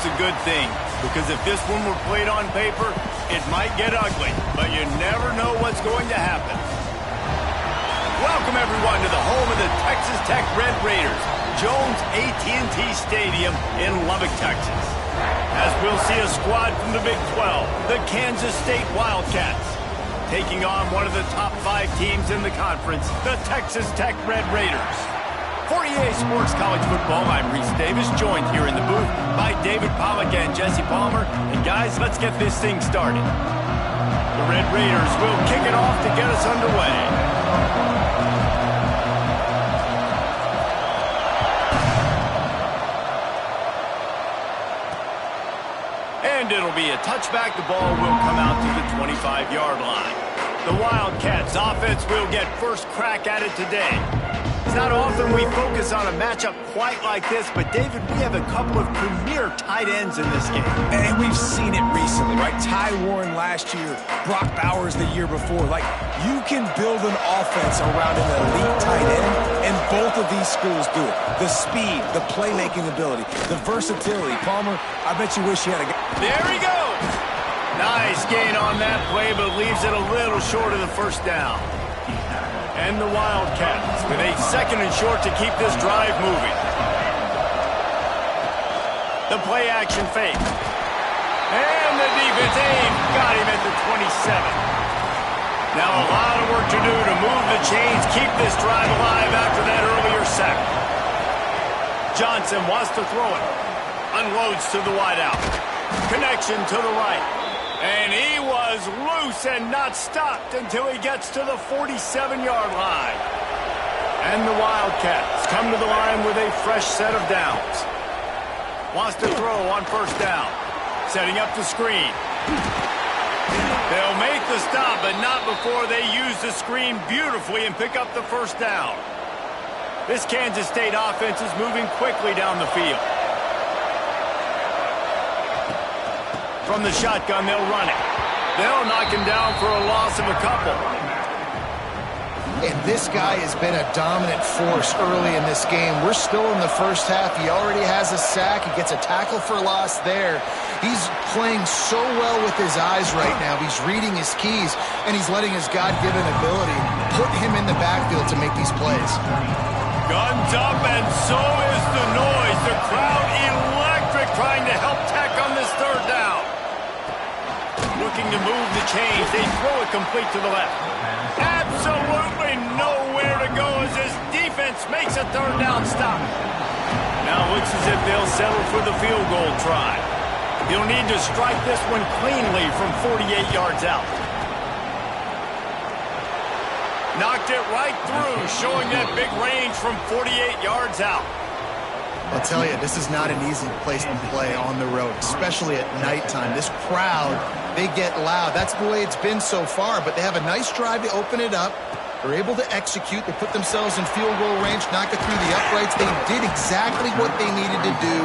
it's a good thing, because if this one were played on paper, it might get ugly, but you never know what's going to happen. Welcome, everyone, to the home of the Texas Tech Red Raiders, Jones AT&T Stadium in Lubbock, Texas. As we'll see a squad from the Big 12, the Kansas State Wildcats, taking on one of the top 5 teams in the conference, the Texas Tech Red Raiders. For EA Sports College Football, I'm Reese Davis, joined here in the booth by David Pollack and Jesse Palmer. And guys, let's get this thing started. The Red Raiders will kick it off to get us underway. And it'll be a touchback. The ball will come out to the 25-yard line. The Wildcats offense will get first crack at it today. It's not often we focus on a matchup quite like this, but David, we have a couple of premier tight ends in this game. And we've seen it recently, right? Ty Warren last year, Brock Bowers the year before. Like, you can build an offense around an elite tight end, and both of these schools do it. The speed, the playmaking ability, the versatility. Palmer, I bet you wish you had a guy. There he goes! Nice gain on that play, but leaves it a little short of the first down. And the Wildcats with a second and short to keep this drive moving. The play action fake. And the defense got him at the 27. Now a lot of work to do to move the chains, keep this drive alive after that earlier sack. Johnson wants to throw it. Unloads to the wideout. Connection to the right. And he was loose and not stopped until he gets to the 47-yard line. And the Wildcats come to the line with a fresh set of downs. Wants to throw on first down. Setting up the screen. They'll make the stop, but not before they use the screen beautifully and pick up the first down. This Kansas State offense is moving quickly down the field. From the shotgun, they'll run it. They'll knock him down for a loss of a couple. And this guy has been a dominant force early in this game. We're still in the first half. He already has a sack. He gets a tackle for loss there. He's playing so well with his eyes right now. He's reading his keys, and he's letting his God-given ability put him in the backfield to make these plays. Guns up, and so is the noise. The crowd electric, trying to help Tech on this third down. Looking to move the chains. They throw it complete to the left. Absolutely nowhere to go as this defense makes a third down stop. Now looks as if they'll settle for the field goal try. He'll need to strike this one cleanly from 48 yards out. Knocked it right through, showing that big range from 48 yards out. I'll tell you, this is not an easy place to play on the road, especially at nighttime. This crowd, they get loud. That's the way it's been so far, but they have a nice drive to open it up. They're able to execute. They put themselves in field goal range, knock it through the uprights. They did exactly what they needed to do,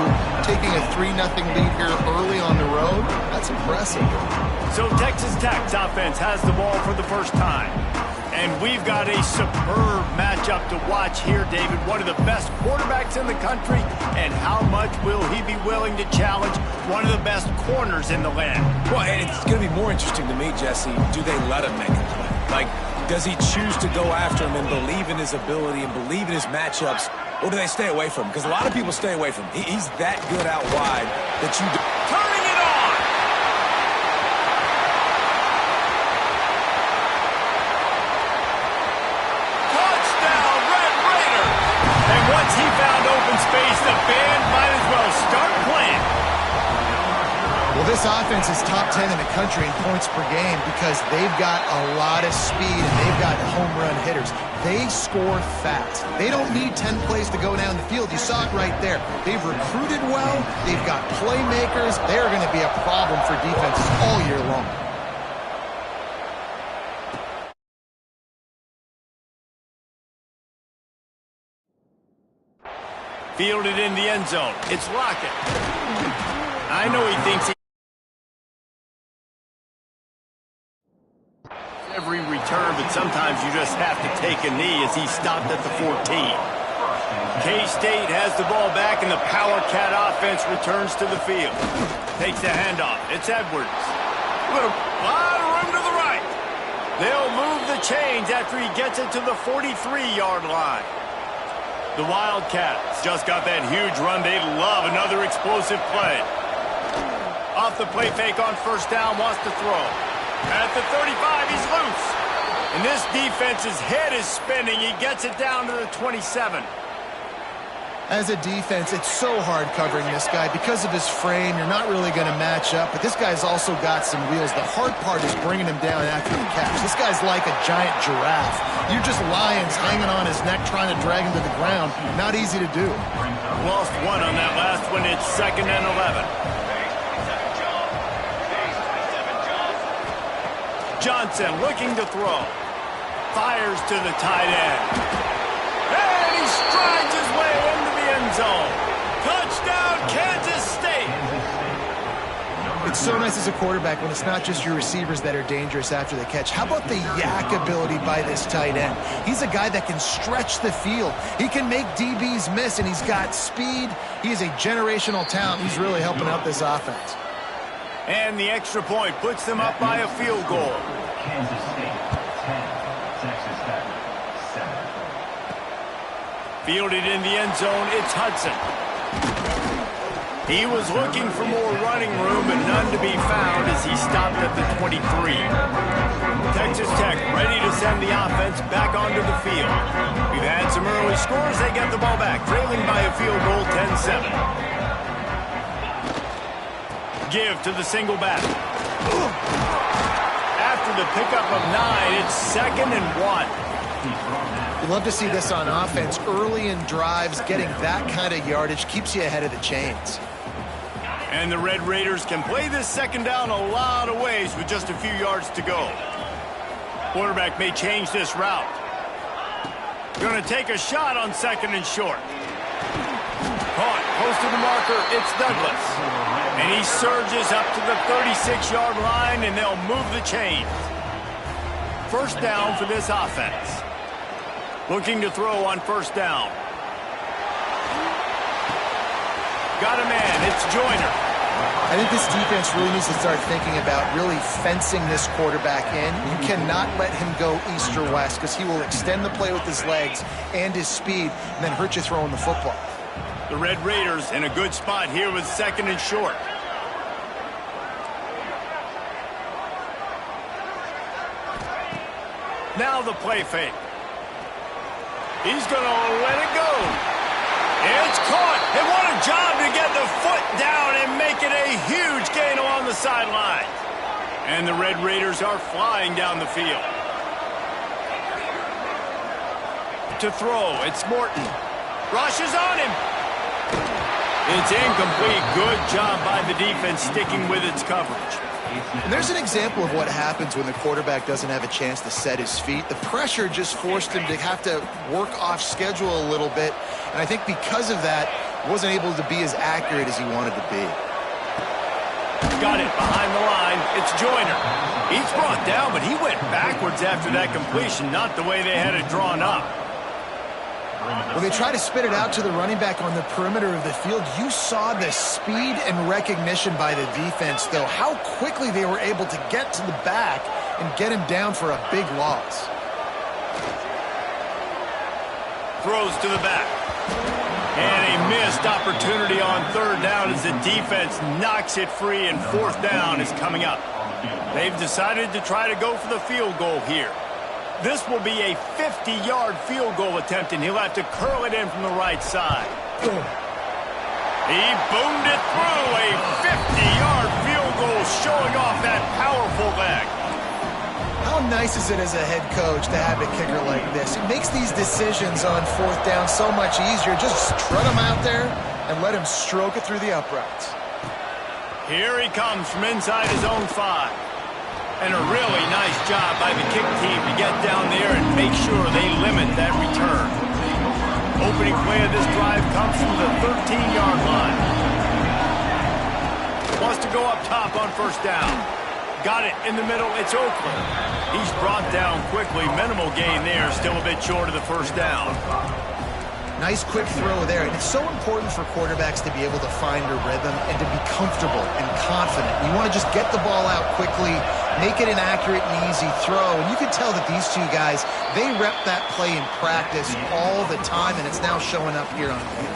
taking a 3-0 lead here early on the road. That's impressive. So Texas Tech's offense has the ball for the first time. And we've got a superb matchup to watch here, David. One of the best quarterbacks in the country. And how much will he be willing to challenge one of the best corners in the land? Well, and it's going to be more interesting to me, Jesse, do they let him make a play? Like, does he choose to go after him and believe in his ability and believe in his matchups, or do they stay away from him? Because a lot of people stay away from him. He's that good out wide that you... Turning it on! Touchdown, Red Raider! And once he found open space, the band might as well start playing. Well, this offense is top 10 in the country in points per game because they've got a lot of speed and they've got home run hitters. They score fast. They don't need 10 plays to go down the field. You saw it right there. They've recruited well. They've got playmakers. They're going to be a problem for defenses all year long. Fielded in the end zone. It's Lockett. I know he thinks every return, but sometimes you just have to take a knee as he stopped at the 14. K-State has the ball back, and the Power Cat offense returns to the field. Takes the handoff. It's Edwards. With a lot of room to the right. They'll move the chains after he gets it to the 43-yard line. The Wildcats just got that huge run. They love another explosive play. Off the play fake on first down, wants to throw. At the 35, he's loose. And this defense's head is spinning. He gets it down to the 27. As a defense, it's so hard covering this guy. Because of his frame, you're not really going to match up, but this guy's also got some wheels. The hard part is bringing him down after the catch. This guy's like a giant giraffe. You're just lions hanging on his neck trying to drag him to the ground. Not easy to do. Lost one on that last one. It's 2nd and 11. Johnson looking to throw. Fires to the tight end. And he strides his way into the end zone. Touchdown, Kansas State. It's so nice as a quarterback when it's not just your receivers that are dangerous after the catch. How about the yak ability by this tight end? He's a guy that can stretch the field. He can make DBs miss, and he's got speed. He is a generational talent. He's really helping out this offense. And the extra point puts them up by a field goal. Kansas State 10, Texas Tech 7. Fielded in the end zone, it's Hudson. He was looking for more running room, but none to be found as he stopped at the 23. Texas Tech ready to send the offense back onto the field. We've had some early scores. They get the ball back, trailing by a field goal, 10-7. Give to the single back. After the pickup of 9, it's 2nd and 1. You love to see this on offense. Early in drives, getting that kind of yardage keeps you ahead of the chains. And the Red Raiders can play this second down a lot of ways with just a few yards to go. Quarterback may change this route. Going to take a shot on 2nd and short. Caught, close to the marker, it's Douglas. And he surges up to the 36-yard line, and they'll move the chains. First down for this offense. Looking to throw on first down. Got a man, it's Joyner. I think this defense really needs to start thinking about really fencing this quarterback in. You cannot let him go east or west because he will extend the play with his legs and his speed and then hurt you throwing the football. The Red Raiders in a good spot here with 2nd and short. Now the play fake. He's going to let it go. It's caught. And what a job to get the foot down and make it a huge gain along the sideline. And the Red Raiders are flying down the field. To throw, it's Morton. Rushes on him. It's incomplete. Good job by the defense sticking with its coverage. And there's an example of what happens when the quarterback doesn't have a chance to set his feet. The pressure just forced him to have to work off schedule a little bit. And I think because of that, wasn't able to be as accurate as he wanted to be. Got it behind the line. It's Joyner. He's brought down, but he went backwards after that completion, not the way they had it drawn up. When they try to spit it out to the running back on the perimeter of the field, you saw the speed and recognition by the defense, though, how quickly they were able to get to the back and get him down for a big loss. Throws to the back. And a missed opportunity on third down as the defense knocks it free, and fourth down is coming up. They've decided to try to go for the field goal here. This will be a 50-yard field goal attempt, and he'll have to curl it in from the right side. He boomed it through. A 50-yard field goal showing off that powerful leg. How nice is it as a head coach to have a kicker like this? It makes these decisions on fourth down so much easier. Just strut him out there and let him stroke it through the uprights. Here he comes from inside his own 5. And a really nice job by the kick team to get down there and make sure they limit that return. Opening play of this drive comes from the 13-yard line. Wants to go up top on first down. Got it in the middle. It's Oakland. He's brought down quickly. Minimal gain there. Still a bit short of the first down. Nice quick throw there. And it's so important for quarterbacks to be able to find a rhythm and to be comfortable and confident. You want to just get the ball out quickly, make it an accurate and easy throw. And you can tell that these two guys, they rep that play in practice all the time, and it's now showing up here on field.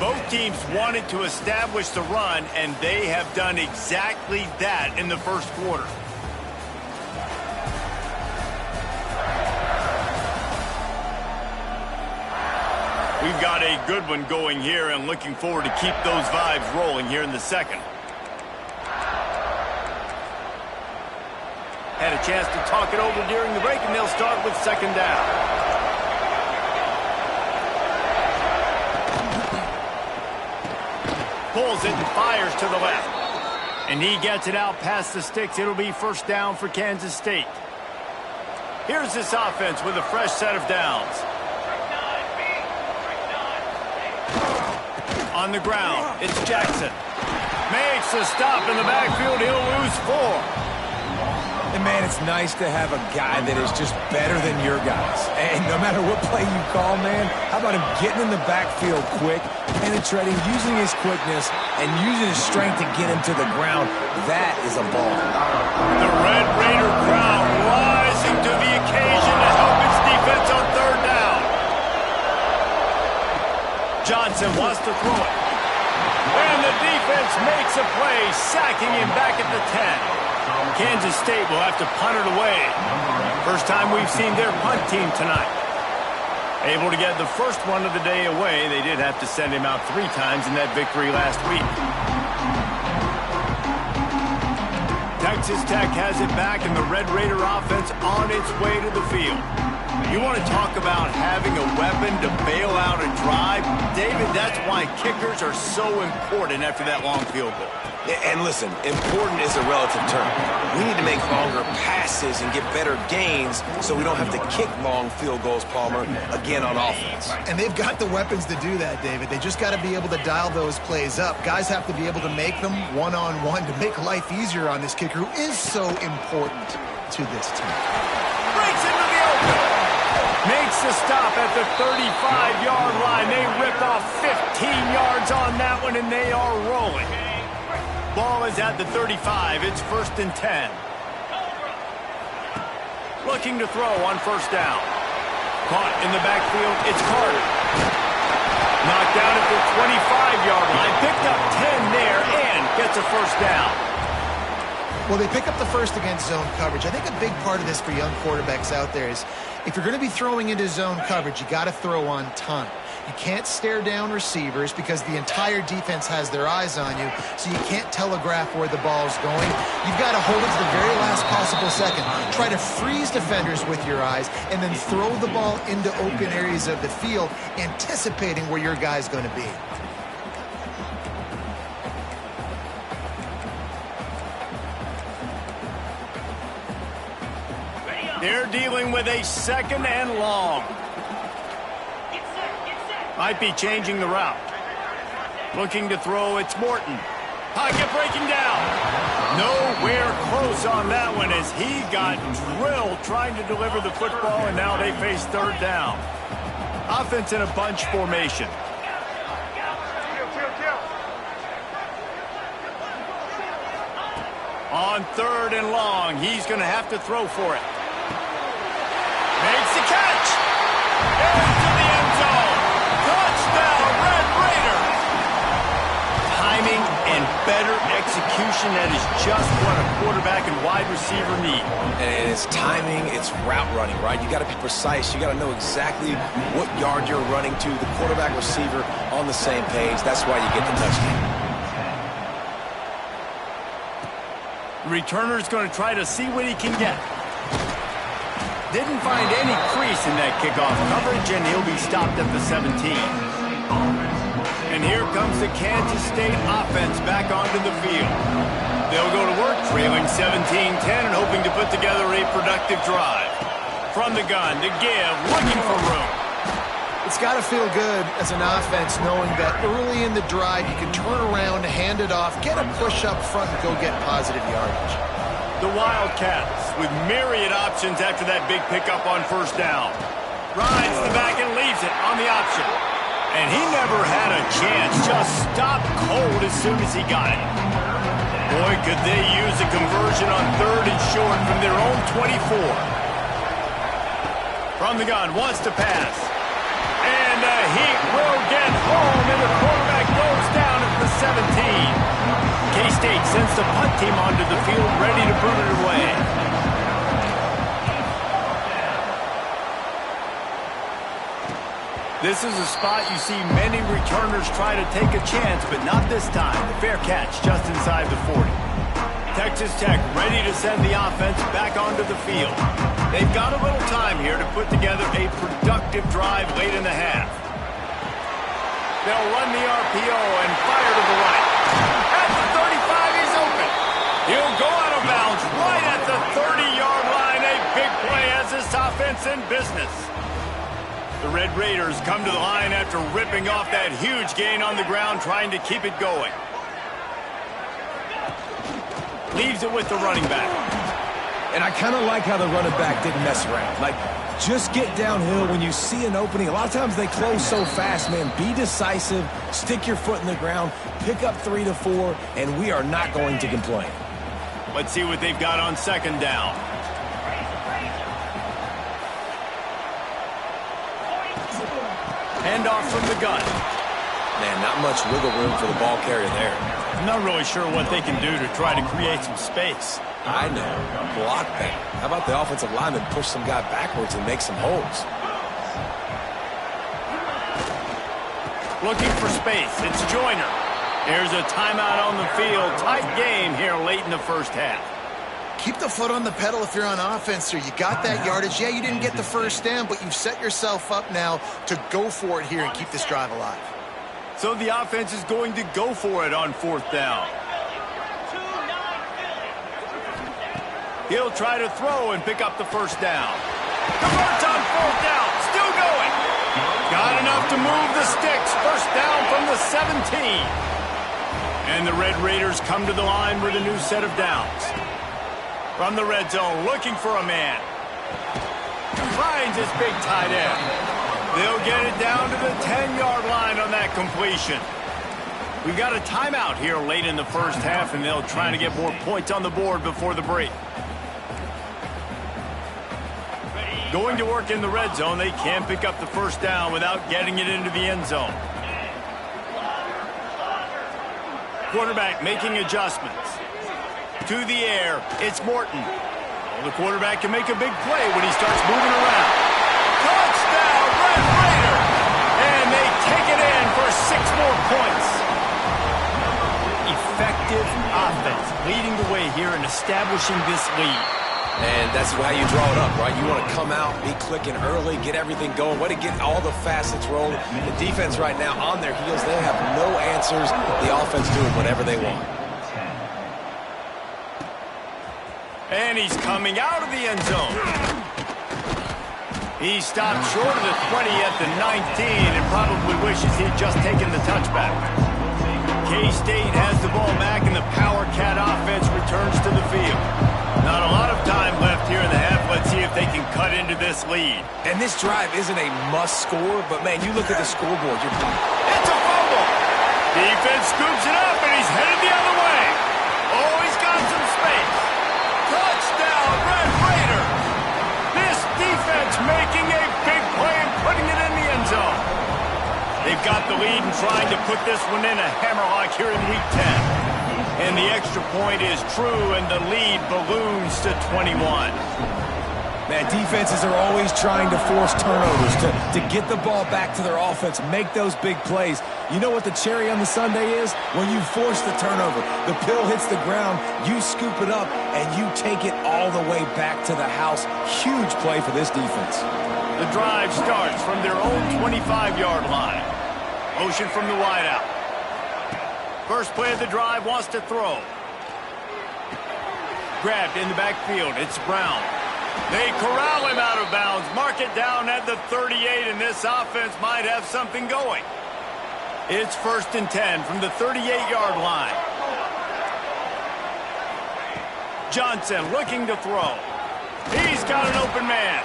Both teams wanted to establish the run, and they have done exactly that in the first quarter. We've got a good one going here and looking forward to keep those vibes rolling here in the second. Had a chance to talk it over during the break, and they'll start with second down. Pulls it and fires to the left. And he gets it out past the sticks. It'll be first down for Kansas State. Here's this offense with a fresh set of downs. On the ground, it's Jackson. Makes a stop in the backfield. He'll lose 4. And, man, it's nice to have a guy that is just better than your guys. And no matter what play you call, man, how about him getting in the backfield quick, penetrating, using his quickness, and using his strength to get him to the ground. That is a ball. The Red Raider crowd rising to the occasion to help its defense on third down. Johnson wants to throw it. And the defense makes a play, sacking him back at the 10. Kansas State will have to punt it away. First time we've seen their punt team tonight. Able to get the first one of the day away. They did have to send him out 3 times in that victory last week. Texas Tech has it back, and the Red Raider offense on its way to the field. You want to talk about having a weapon to bail out a drive? David, that's why kickers are so important after that long field goal. And listen, important is a relative term. We need to make longer passes and get better gains so we don't have to kick long field goals, Palmer, again on offense. And they've got the weapons to do that, David. They just got to be able to dial those plays up. Guys have to be able to make them one-on-one to make life easier on this kicker, who is so important to this team. Breaks into the open. Makes the stop at the 35-yard line. They ripped off 15 yards on that one, and they are rolling. Ball is at the 35. It's first and 10. Looking to throw on first down. Caught in the backfield. It's Carter. Knocked down at the 25-yard line. Picked up 10 there and gets a first down. Well, they pick up the first against zone coverage. I think a big part of this for young quarterbacks out there is if you're going to be throwing into zone coverage, you got to throw on time. You can't stare down receivers because the entire defense has their eyes on you, so you can't telegraph where the ball's going. You've got to hold it to the very last possible second. Try to freeze defenders with your eyes and then throw the ball into open areas of the field, anticipating where your guy's going to be. They're dealing with a second and long. Might be changing the route. Looking to throw, it's Morton. Pocket breaking down. Nowhere close on that one as he got drilled trying to deliver the football, and now they face third down. Offense in a bunch formation. On third and long, he's going to have to throw for it. Makes the catch. Into the end zone. Touchdown, Red Raider. Timing and better execution, that is just what a quarterback and wide receiver need. And it's timing, it's route running, right? You got to be precise. You got to know exactly what yard you're running to. The quarterback receiver on the same page. That's why you get the touchdown. The returner's going to try to see what he can get. Didn't find any crease in that kickoff coverage, and he'll be stopped at the 17. And here comes the Kansas State offense back onto the field. They'll go to work trailing 17-10 and hoping to put together a productive drive. From the gun, to give, looking for room. It's got to feel good as an offense knowing that early in the drive you can turn around, hand it off, get a push up front, and go get positive yardage. The Wildcats with myriad options after that big pickup on first down. Rides the back and leaves it on the option. And he never had a chance. Just stopped cold as soon as he got it. Boy, could they use a conversion on 3rd and short from their own 24. From the gun, wants to pass. And the Heat will get home, and the quarterback goes down at the 17. K-State sends the punt team onto the field, ready to boot it away. This is a spot you see many returners try to take a chance, but not this time. The fair catch just inside the 40. Texas Tech ready to send the offense back onto the field. They've got a little time here to put together a productive drive late in the half. They'll run the RPO and fire to the right. At the 35, he's open. He'll go out of bounds right at the 30-yard line. A big play has this offense in business. The Red Raiders come to the line after ripping off that huge gain on the ground, trying to keep it going. Leaves it with the running back. And I kind of like how the running back didn't mess around. Like, just get downhill when you see an opening. A lot of times they close so fast, man. Be decisive, stick your foot in the ground, pick up 3 to 4, and we are not going to complain. Let's see what they've got on 2nd down. Handoff from the gun. Man, not much wiggle room for the ball carrier there. I'm not really sure what they can do to try to create some space. I know. Block that. How about the offensive lineman push some guy backwards and make some holes? Looking for space. It's Joyner. There's a timeout on the field. Tight game here late in the first half. Keep the foot on the pedal if you're on offense here. You got that yardage. Yeah, you didn't get the first down, but you've set yourself up now to go for it here and keep this drive alive. So the offense is going to go for it on 4th down. He'll try to throw and pick up the first down. Converts on 4th down. Still going. Got enough to move the sticks. First down from the 17. And the Red Raiders come to the line with a new set of downs. From the red zone, looking for a man. Finds his big tight end. They'll get it down to the 10-yard line on that completion. We've got a timeout here late in the first half, and they'll try to get more points on the board before the break. Going to work in the red zone, they can't pick up the first down without getting it into the end zone. Quarterback making adjustments. To the air, it's Morton. Well, the quarterback can make a big play when he starts moving around. Touchdown, Red Raider! And they take it in for 6 more points. Effective offense leading the way here in establishing this lead. And that's how you draw it up, right? You want to come out, be clicking early, get everything going, way to get all the facets rolling. The defense right now on their heels, they have no answers. The offense doing whatever they want. And he's coming out of the end zone. He stopped short of the 20 at the 19 and probably wishes he'd just taken the touchback. K-State has the ball back and the Power Cat offense returns to the field. Not a lot of time left here in the half. Let's see if they can cut into this lead. And this drive isn't a must score, but man, you look at the scoreboard. It's a fumble. Defense scoops it up and he's headed the other way. Oh, he's got some space. Touchdown, Red Raider. This defense making a big play and putting it in the end zone. They've got the lead and trying to put this one in a hammerlock here in Week 10. And the extra point is true, and the lead balloons to 21. Man, defenses are always trying to force turnovers, to get the ball back to their offense, make those big plays. You know what the cherry on the sundae is? When you force the turnover, the pill hits the ground, you scoop it up, and you take it all the way back to the house. Huge play for this defense. The drive starts from their own 25-yard line. Motion from the wideout. First play of the drive, wants to throw. Grabbed in the backfield, it's Brown. They corral him out of bounds, mark it down at the 38, and this offense might have something going. It's 1st and 10 from the 38-yard line. Johnson looking to throw. He's got an open man.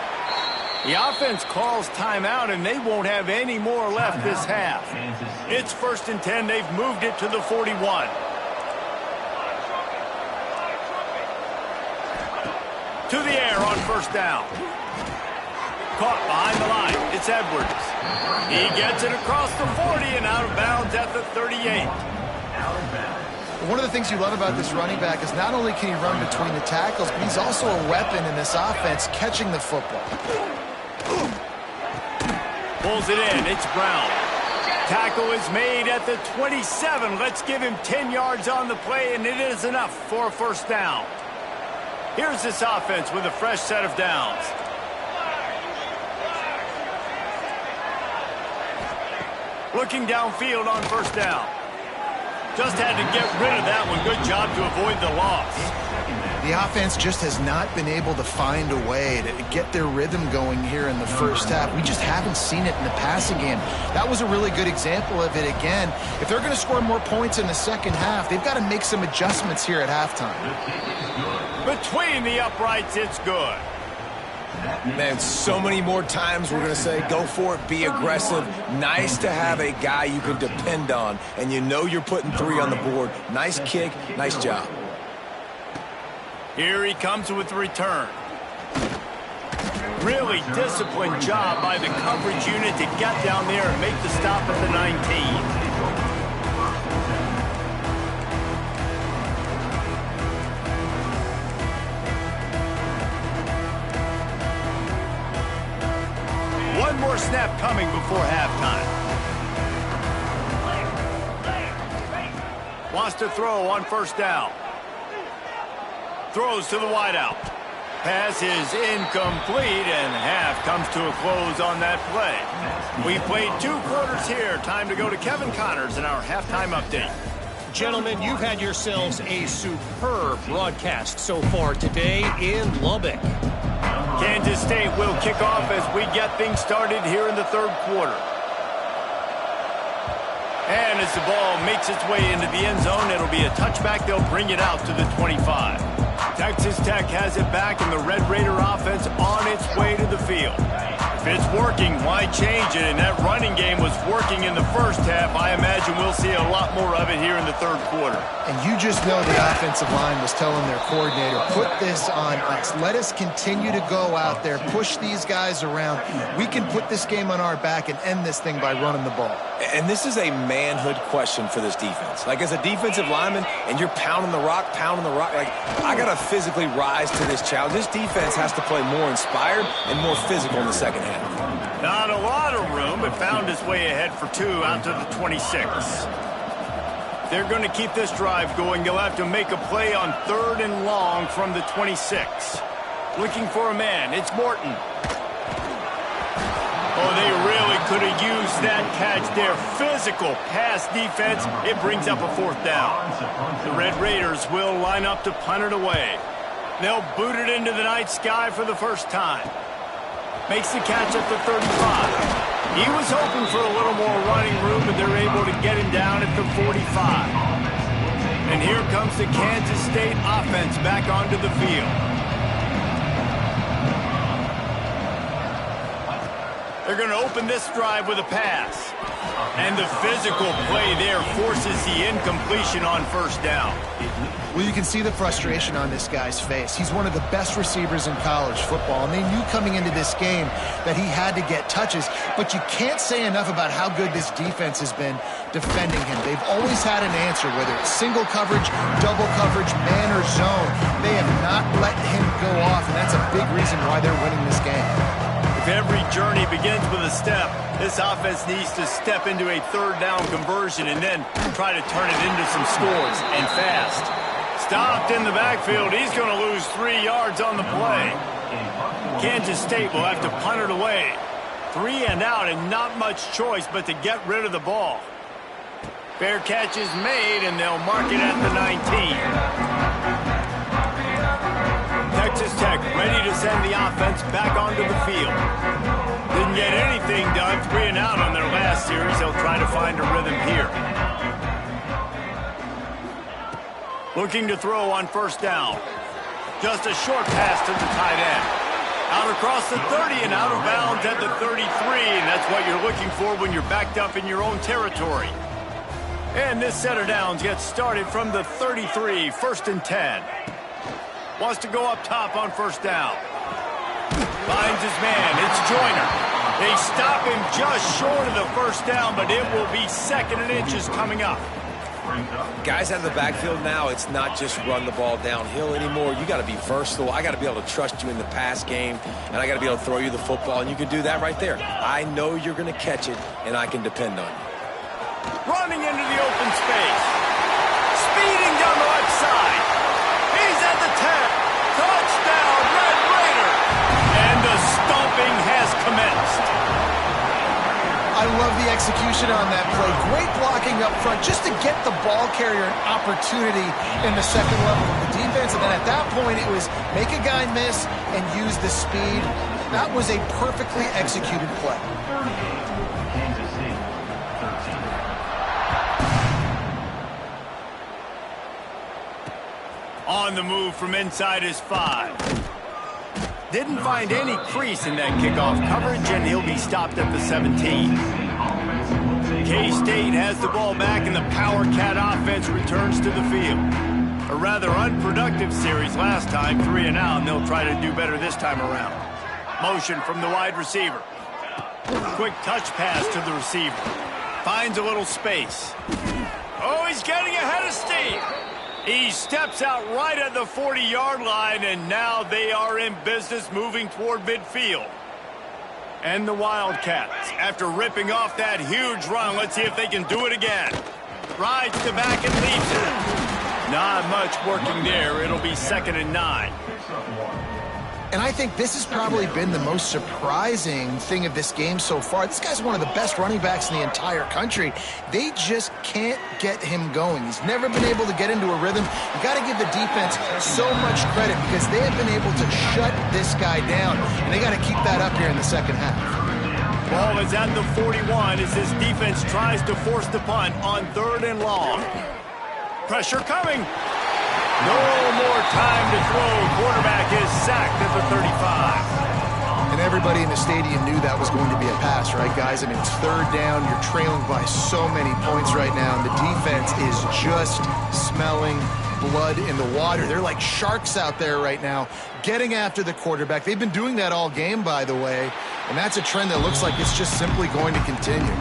The offense calls timeout, and they won't have any more left this half. It's 1st and 10. They've moved it to the 41. To the air on 1st down. Caught behind the line. It's Edwards. He gets it across the 40 and out of bounds at the 38. One of the things you love about this running back is not only can he run between the tackles, but he's also a weapon in this offense catching the football. Pulls it in. It's Brown. Tackle is made at the 27. Let's give him 10 yards on the play, and it is enough for a 1st down. Here's this offense with a fresh set of downs. Looking downfield on 1st down. Just had to get rid of that one. Good job to avoid the loss. The offense just has not been able to find a way to get their rhythm going here in the first half. We just haven't seen it in the passing game. That was a really good example of it again. If they're going to score more points in the second half, they've got to make some adjustments here at halftime. Between the uprights, it's good. Man, so many more times we're going to say, go for it, be aggressive. Nice to have a guy you can depend on, and you know you're putting 3 on the board. Nice kick, nice job. Here he comes with the return. Really disciplined job by the coverage unit to get down there and make the stop at the 19. One more snap coming before halftime. Wants to throw on 1st down. Throws to the wideout. Pass is incomplete, and half comes to a close on that play. We played 2 quarters here. Time to go to Kevin Connors in our halftime update. Gentlemen, you've had yourselves a superb broadcast so far today in Lubbock. Kansas State will kick off as we get things started here in the 3rd quarter. And as the ball makes its way into the end zone, it'll be a touchback. They'll bring it out to the 25. Texas Tech has it back, and the Red Raider offense on its way to the field. If it's working, why change it? And that running game was working in the first half. I imagine we'll see a lot more of it here in the 3rd quarter. And you just know the offensive line was telling their coordinator, put this on us. Let us continue to go out there, push these guys around. We can put this game on our back and end this thing by running the ball. And this is a manhood question for this defense. Like, as a defensive lineman, and you're pounding the rock, like, I got to physically rise to this challenge. This defense has to play more inspired and more physical in the second half. Not a lot of room, but found his way ahead for 2 out to the 26. They're going to keep this drive going. They'll have to make a play on 3rd and long from the 26. Looking for a man. It's Morton. Oh, they really could have used that catch there. Physical pass defense. It brings up a 4th down. The Red Raiders will line up to punt it away. They'll boot it into the night sky for the first time. Makes the catch at the 35. He was hoping for a little more running room, but they're able to get him down at the 45. And here comes the Kansas State offense back onto the field. They're going to open this drive with a pass. And the physical play there forces the incompletion on 1st down. Well, you can see the frustration on this guy's face. He's one of the best receivers in college football, and they knew coming into this game that he had to get touches, but you can't say enough about how good this defense has been defending him. They've always had an answer, whether it's single coverage, double coverage, man or zone. They have not let him go off, and that's a big reason why they're winning this game. If every journey begins with a step, this offense needs to step into a 3rd down conversion and then try to turn it into some scores, and fast. Stopped in the backfield. He's going to lose 3 yards on the play. Kansas State will have to punt it away. 3 and out, and not much choice but to get rid of the ball. Fair catch is made, and they'll mark it at the 19. Texas Tech ready to send the offense back onto the field. Didn't get anything done. 3 and out on their last series. They'll try to find a rhythm here. Looking to throw on 1st down. Just a short pass to the tight end. Out across the 30 and out of bounds at the 33, and that's what you're looking for when you're backed up in your own territory. And this set of downs gets started from the 33, 1st and 10. Wants to go up top on 1st down. Finds his man, it's Joyner. They stop him just short of the 1st down, but it will be 2nd and inches coming up. Guys out of the backfield now, it's not just run the ball downhill anymore. You got to be versatile. I got to be able to trust you in the pass game, and I got to be able to throw you the football, and you can do that right there. I know you're going to catch it, and I can depend on you. Running into the open space. Speeding down the left side. He's at the 10. Touchdown, Red Raider. And the stomping has commenced. I love the execution on that play. Great blocking up front just to get the ball carrier an opportunity in the second level of the defense. And then at that point, it was make a guy miss and use the speed. That was a perfectly executed play. Kansas City, 13. On the move from inside his 5. Didn't find any crease in that kickoff coverage, and he'll be stopped at the 17. K-State has the ball back, and the Power Cat offense returns to the field. A rather unproductive series last time, 3 and out, and they'll try to do better this time around. Motion from the wide receiver. Quick touch pass to the receiver. Finds a little space. Oh, he's getting ahead of steam. He steps out right at the 40-yard line, and now they are in business moving toward midfield. And the Wildcats, after ripping off that huge run, let's see if they can do it again. Rides the back and leaves it. Not much working there. It'll be 2nd and 9. And I think this has probably been the most surprising thing of this game so far. This guy's one of the best running backs in the entire country. They just can't get him going. He's never been able to get into a rhythm. You got to give the defense so much credit because they have been able to shut this guy down, and they got to keep that up here in the second half. Ball is at the 41 as this defense tries to force the punt on 3rd and long. Pressure coming. No more time to throw. Quarterback is sacked at the 35. And everybody in the stadium knew that was going to be a pass, right, guys? I mean, it's 3rd down. You're trailing by so many points right now, and the defense is just smelling blood in the water. They're like sharks out there right now, getting after the quarterback. They've been doing that all game, by the way, and that's a trend that looks like it's just simply going to continue.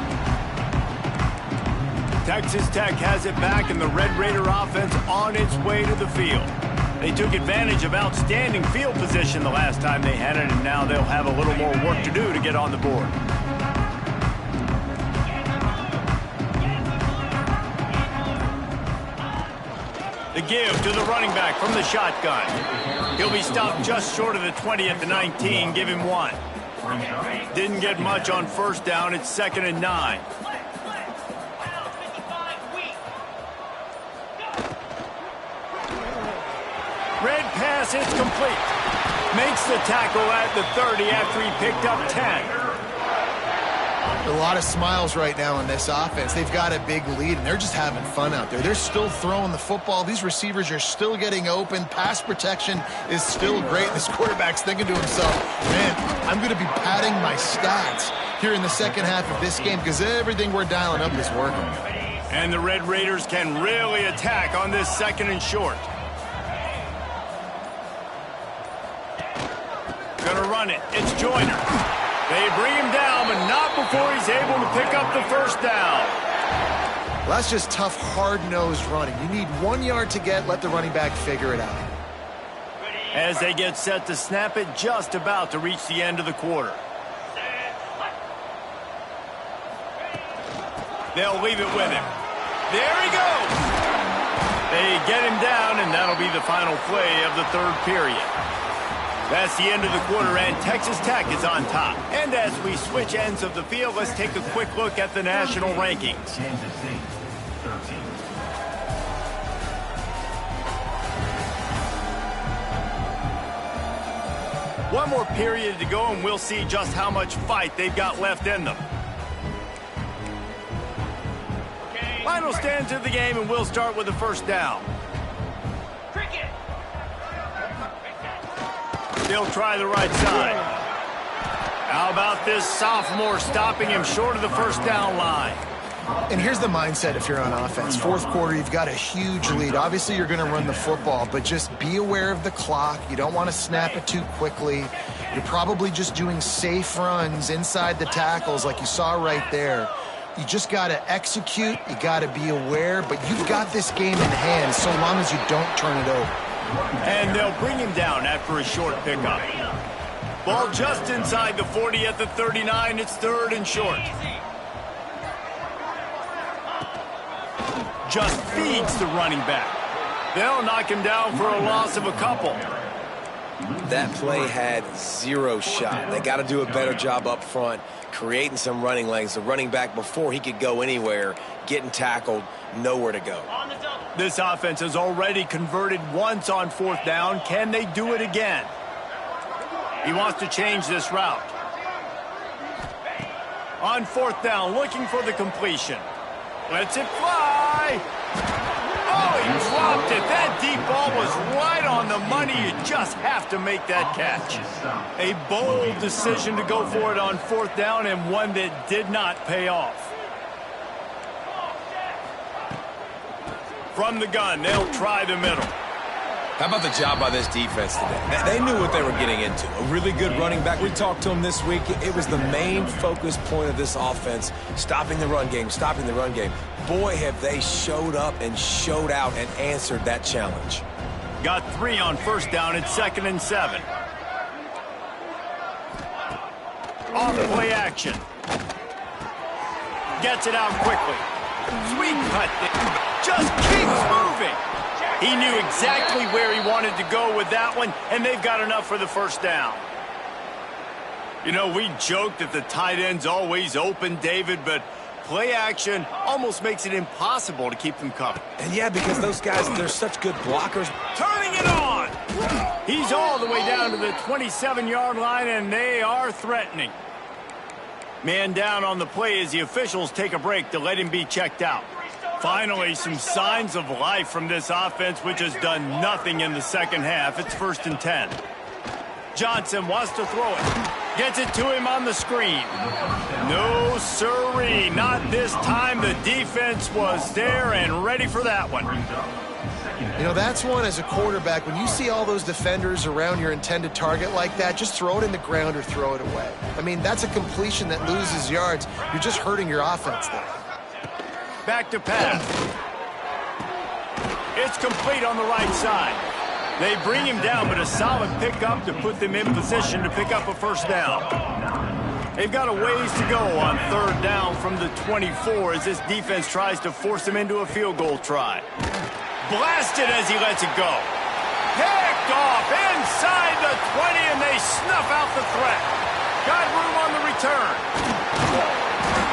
Texas Tech has it back, and the Red Raider offense on its way to the field. They took advantage of outstanding field position the last time they had it, and now they'll have a little more work to do to get on the board. The give to the running back from the shotgun. He'll be stopped just short of the 20 at the 19. Give him 1. Didn't get much on 1st down. It's 2nd and 9. Red pass hits complete. Makes the tackle at the 30 after he picked up 10. A lot of smiles right now in this offense. They've got a big lead, and they're just having fun out there. They're still throwing the football. These receivers are still getting open. Pass protection is still great. This quarterback's thinking to himself, man, I'm going to be padding my stats here in the second half of this game because everything we're dialing up is working. And the Red Raiders can really attack on this 2nd and short. Gonna run it. It's Joyner. They bring him down, but not before he's able to pick up the 1st down. Well, that's just tough, hard-nosed running. You need 1 yard to get. Let the running back figure it out. As they get set to snap it, just about to reach the end of the quarter. They'll leave it with him. There he goes. They get him down, and that'll be the final play of the 3rd period. That's the end of the quarter, and Texas Tech is on top. And as we switch ends of the field, let's take a quick look at the national rankings. Kansas City, 13. One more period to go, and we'll see just how much fight they've got left in them. Final stands of the game, and we'll start with the 1st down. They'll try the right side. How about this sophomore stopping him short of the first down line? And here's the mindset if you're on offense. Fourth quarter, you've got a huge lead. Obviously, you're going to run the football, but just be aware of the clock. You don't want to snap it too quickly. You're probably just doing safe runs inside the tackles like you saw right there. You just got to execute. You got to be aware, but you've got this game in hand so long as you don't turn it over. And they'll bring him down after a short pickup. Ball just inside the 40 at the 39. It's third and short. Just feeds the running back. They'll knock him down for a loss of a couple. That play had zero shot. They got to do a better job up front, creating some running lanes. The running back, before he could go anywhere, getting tackled, nowhere to go. This offense has already converted once on fourth down. Can they do it again? He wants to change this route. On fourth down, looking for the completion. Lets it fly. Oh, he dropped it. That deep ball was right on the money. You just have to make that catch. A bold decision to go for it on fourth down, and one that did not pay off. From the gun, they'll try the middle. How about the job by this defense today? They knew what they were getting into. A really good running back. We talked to him this week. It was the main focus point of this offense, stopping the run game, stopping the run game. Boy, have they showed up and showed out and answered that challenge. Got 3 on first down. It's 2nd and 7. Off play action. Gets it out quickly. Sweet cut. Just keeps moving. He knew exactly where he wanted to go with that one, and they've got enough for the first down. You know, we joked that the tight end's always open, David, but play action almost makes it impossible to keep them covered. And yeah, because those guys, they're such good blockers. Turning it on! He's all the way down to the 27-yard line, and they are threatening. Man down on the play as the officials take a break to let him be checked out. Finally, some signs of life from this offense, which has done nothing in the second half. It's 1st and 10. Johnson wants to throw it. Gets it to him on the screen. No siree, not this time. The defense was there and ready for that one. You know, that's one as a quarterback. When you see all those defenders around your intended target like that, just throw it in the ground or throw it away. I mean, that's a completion that loses yards. You're just hurting your offense there. Back to pass. It's complete on the right side. They bring him down, but a solid pickup to put them in position to pick up a first down. They've got a ways to go on third down from the 24 as this defense tries to force him into a field goal try. Blasted as he lets it go. Picked off inside the 20, and they snuff out the threat. Got room on the return.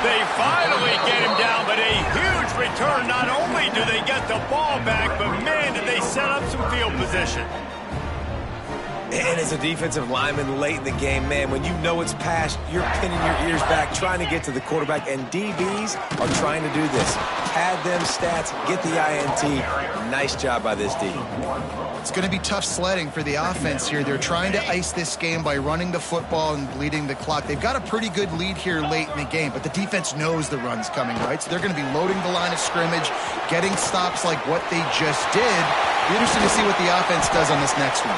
They finally get him down, but a huge return. Not only do they get the ball back, but man, did they set up some field position. And as a defensive lineman late in the game, man, when you know it's past, you're pinning your ears back, trying to get to the quarterback, and DBs are trying to do this. Pad them stats, get the INT. Nice job by this D. It's going to be tough sledding for the offense here. They're trying to ice this game by running the football and bleeding the clock. They've got a pretty good lead here late in the game, but the defense knows the run's coming, right? So they're going to be loading the line of scrimmage, getting stops like what they just did. Be interesting to see what the offense does on this next one.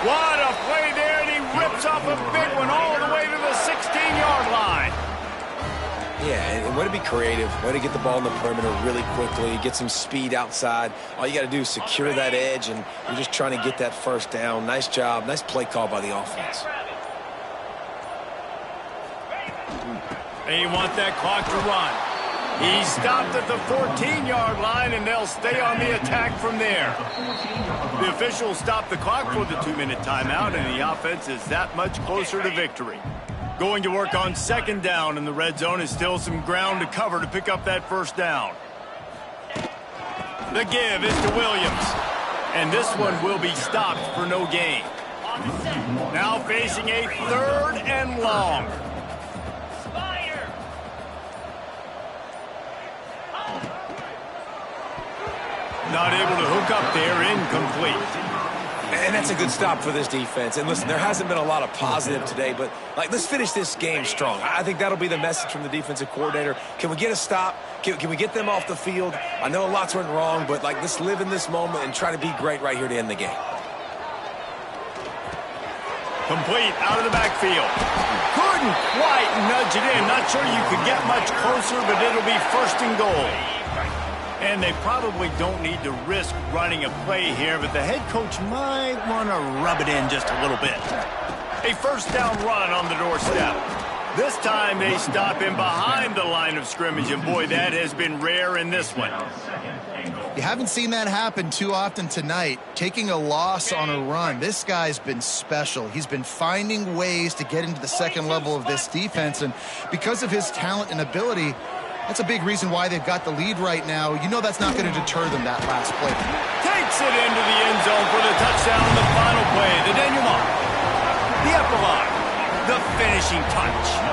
What a play there, and he rips off a big one all the way to the 16-yard line. Yeah, and way to be creative, way to get the ball in the perimeter really quickly, get some speed outside. All you got to do is secure that edge, and you're just trying to get that first down. Nice job, nice play call by the offense. They want that clock to run. He stopped at the 14-yard line, and they'll stay on the attack from there. The officials stop the clock for the 2-minute timeout, and the offense is that much closer to victory. Going to work on second down, and the red zone is still some ground to cover to pick up that first down. The give is to Williams, and this one will be stopped for no gain. Now facing a 3rd and long. Not able to hook up there, incomplete. And that's a good stop for this defense. And listen, there hasn't been a lot of positive today, but let's finish this game strong. I think that'll be the message from the defensive coordinator. Can we get a stop? Can we get them off the field? I know lots went wrong, but let's live in this moment and try to be great right here to end the game. Complete out of the backfield. Couldn't quite nudge it in. Not sure you could get much closer, but it'll be first and goal. And they probably don't need to risk running a play here, but the head coach might want to rub it in just a little bit. A first down run on the doorstep. This time they stop him behind the line of scrimmage, and boy, that has been rare in this one. You haven't seen that happen too often tonight, taking a loss on a run. This guy's been special. He's been finding ways to get into the second level of this defense, and because of his talent and ability, that's a big reason why they've got the lead right now. You know that's not going to deter them, that last play. Takes it into the end zone for the touchdown on the final play. The denouement, the epilogue, the finishing touch.